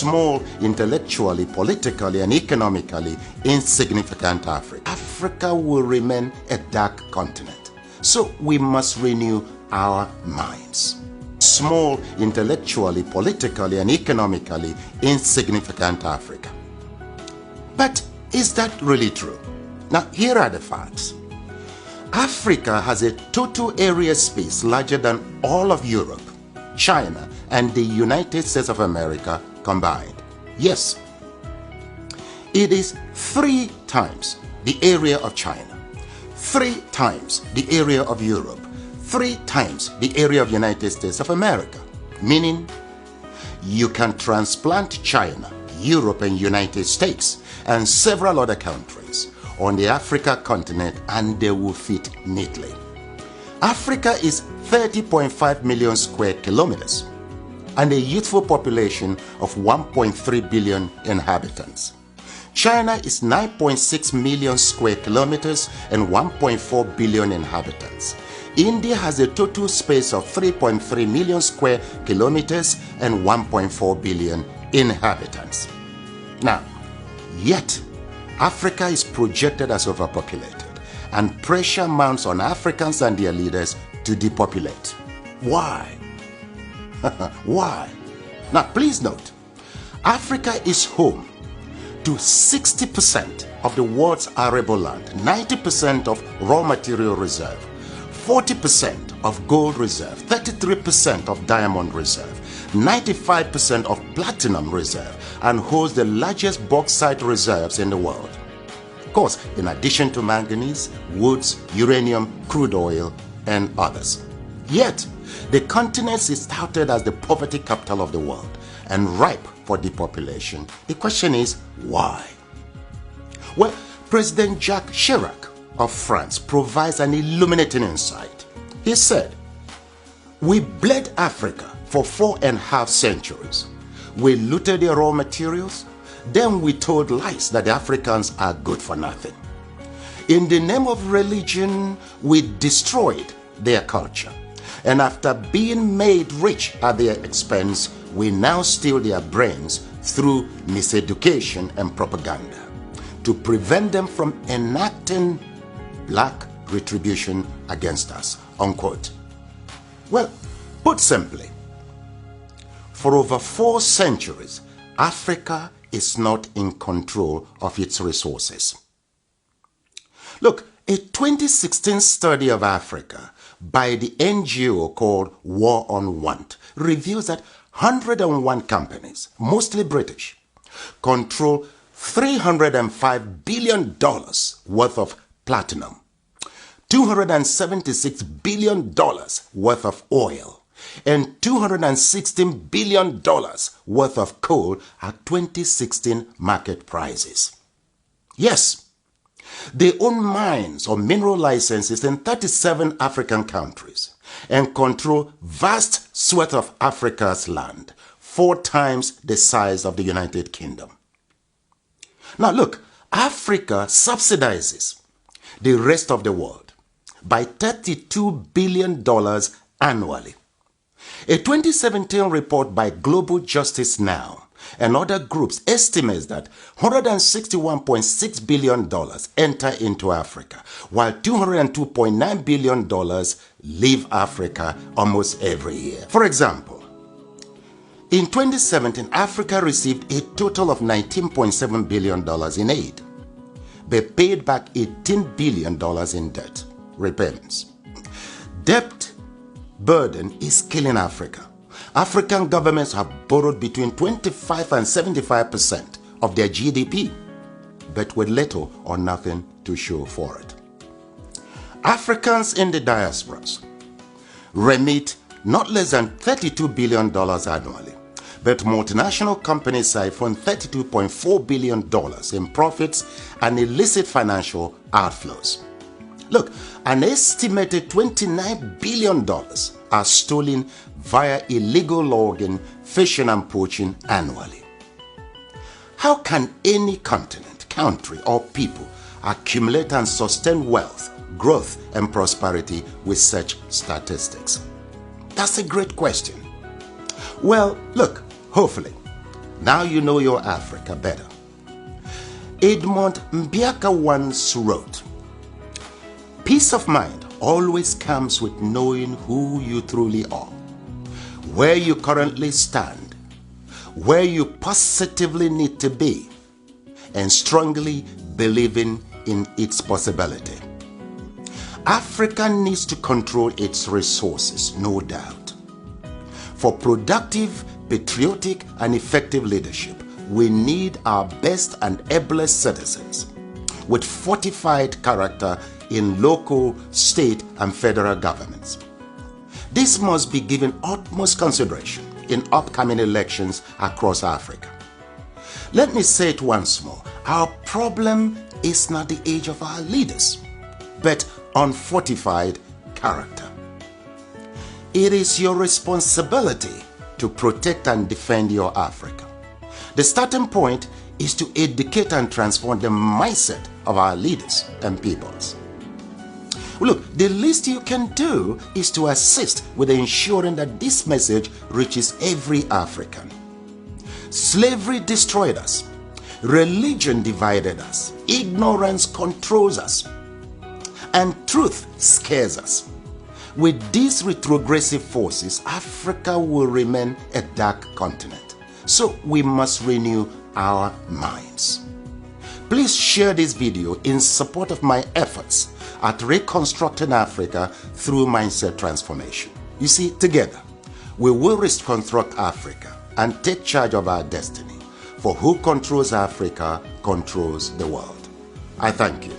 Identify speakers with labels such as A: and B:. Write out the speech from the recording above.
A: small, intellectually, politically, and economically insignificant Africa. Africa will remain a dark continent. So we must renew our minds. Small, intellectually, politically, and economically insignificant Africa. But is that really true? Now, here are the facts. Africa has a total area space larger than all of Europe, China, and the United States of America combined. Yes, it is 3 times the area of China, 3 times the area of Europe, 3 times the area of United States of America. Meaning, you can transplant China, Europe, and United States, and several other countries on the Africa continent, and they will fit neatly. Africa is 30.5 million square kilometers and a youthful population of 1.3 billion inhabitants. China is 9.6 million square kilometers and 1.4 billion inhabitants. India has a total space of 3.3 million square kilometers and 1.4 billion inhabitants. Now, yet, Africa is projected as overpopulated, and pressure mounts on Africans and their leaders to depopulate. Why? Why? Now, please note, Africa is home to 60% of the world's arable land, 90% of raw material reserve, 40% of gold reserve, 33% of diamond reserve, 95% of platinum reserve, and holds the largest bauxite reserves in the world. Of course, in addition to manganese, woods, uranium, crude oil, and others. Yet, the continent is touted as the poverty capital of the world and ripe for depopulation. The question is, why? Well, President Jacques Chirac of France provides an illuminating insight. He said, "We bled Africa for 4.5 centuries. We looted their raw materials, then we told lies that the Africans are good for nothing. In the name of religion, we destroyed their culture. And after being made rich at their expense, we now steal their brains through miseducation and propaganda to prevent them from enacting black retribution against us," unquote. Well, put simply, for over 4 centuries, Africa is not in control of its resources. Look, a 2016 study of Africa by the NGO called War on Want reveals that 101 companies, mostly British, control $305 billion worth of platinum, $276 billion worth of oil, and $216 billion worth of coal at 2016 market prices. Yes, they own mines or mineral licenses in 37 African countries and control vast swaths of Africa's land, 4 times the size of the United Kingdom. Now look, Africa subsidizes the rest of the world by $32 billion annually. A 2017 report by Global Justice Now and other groups estimates that $161.6 billion enter into Africa, while $202.9 billion leave Africa almost every year. For example, in 2017, Africa received a total of $19.7 billion in aid, but paid back $18 billion in debt repayments. Debt burden is killing Africa. African governments have borrowed between 25 and 75% of their GDP, but with little or nothing to show for it. Africans in the diasporas remit not less than $32 billion annually, but multinational companies siphon $32.4 billion in profits and illicit financial outflows. Look, an estimated $29 billion are stolen via illegal logging, fishing, and poaching annually. How can any continent, country, or people accumulate and sustain wealth, growth, and prosperity with such statistics? That's a great question. Well, look, hopefully, Now you know your Africa better. Edmund Mbiaka once wrote, "Peace of mind always comes with knowing who you truly are, where you currently stand, where you positively need to be, and strongly believing in its possibility." Africa needs to control its resources, no doubt. For productive, patriotic, and effective leadership, we need our best and ablest citizens with fortified character in local, state, and federal governments. This must be given utmost consideration in upcoming elections across Africa. Let me say it once more. Our problem is not the age of our leaders, but unfortified character. It is your responsibility to protect and defend your Africa. The starting point is to educate and transform the mindset of our leaders and peoples. Look, the least you can do is to assist with ensuring that this message reaches every African. Slavery destroyed us. Religion divided us. Ignorance controls us. And truth scares us. With these retrogressive forces, Africa will remain a dark continent. So we must renew our minds. Please share this video in support of my efforts at reconstructing Africa through mindset transformation. You see, together, we will reconstruct Africa and take charge of our destiny. For who controls Africa controls the world. I thank you.